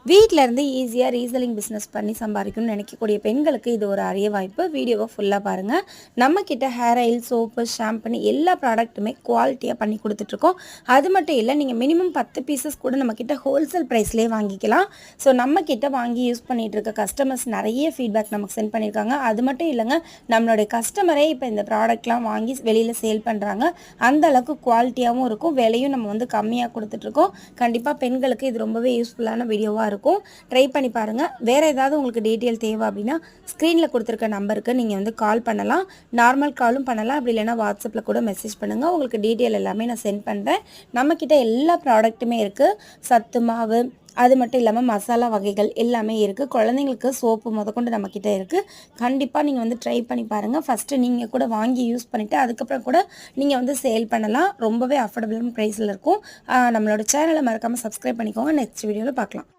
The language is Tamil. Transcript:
வீட்ல இருந்து ஈஸியா ரீசெல்லிங் பிசினஸ் பண்ணி சம்பாதிக்கணும்னு நினைக்கக்கூடிய பெண்களுக்கு இது ஒரு அரிய வாய்ப்பு. வீடியோவை ஃபுல்லா பாருங்க. நம்ம கிட்ட ஹேர் ஆயில், சோப்பு, ஷாம்புன்னு எல்லா ப்ராடக்ட்டுமே குவாலிட்டியா பண்ணி கொடுத்துட்ருக்கோம். அது மட்டும் இல்ல, நீங்க மினிமம் 10 பீசஸ் கூட நம்ம கிட்ட ஹோல்சேல் பிரைஸ்லயே வாங்கிக்கலாம். ஸோ நம்ம கிட்ட வாங்கி யூஸ் பண்ணிட்டு இருக்க கஸ்டமர்ஸ் நிறைய ஃபீட்பேக் நமக்கு சென்ட் பண்ணியிருக்காங்க. அது மட்டும் இல்லைங்க, நம்மளுடைய கஸ்டமரே இப்போ இந்த ப்ராடக்ட்லாம் வாங்கி வெளியில சேல் பண்றாங்க. அந்த அளவுக்கு குவாலிட்டியாகவும் இருக்கும், விலையும் நம்ம வந்து கம்மியாக கொடுத்துட்ருக்கோம். கண்டிப்பாக பெண்களுக்கு இது ரொம்பவே யூஸ்ஃபுல்லான வீடியோவாக இருக்கும். ட்ரை பண்ணி பாருங்க. வேற ஏதாவது உங்களுக்கு டீட்டெயில் தேவை அப்படின்னா ஸ்க்ரீனில் கொடுத்துருக்க நம்பருக்கு நீங்கள் வந்து கால் பண்ணலாம். நார்மல் காலும் பண்ணலாம், அப்படி இல்லைன்னா வாட்ஸ்அப்பில் கூட மெசேஜ் பண்ணுங்கள். உங்களுக்கு டீட்டெயில் எல்லாமே நான் சென்ட் பண்ணுறேன். நம்மக்கிட்ட எல்லா ப்ராடக்ட்டுமே இருக்குது. சத்து மாவு, அது மட்டும் இல்லாமல் மசாலா வகைகள் எல்லாமே இருக்குது. குழந்தைங்களுக்கு சோப்பு முதற்கொண்டு நம்மக்கிட்ட இருக்குது. கண்டிப்பாக நீங்கள் வந்து ட்ரை பண்ணி பாருங்கள். ஃபஸ்ட்டு நீங்கள் கூட வாங்கி யூஸ் பண்ணிவிட்டு அதுக்கப்புறம் கூட நீங்கள் வந்து சேல் பண்ணலாம். ரொம்பவே அஃபோர்டபுளான ப்ரைஸில் இருக்கும். நம்மளோட சேனலை மறக்காமல் சப்ஸ்கிரைப் பண்ணிக்கோங்க. நெக்ஸ்ட் வீடியோவில் பார்க்கலாம்.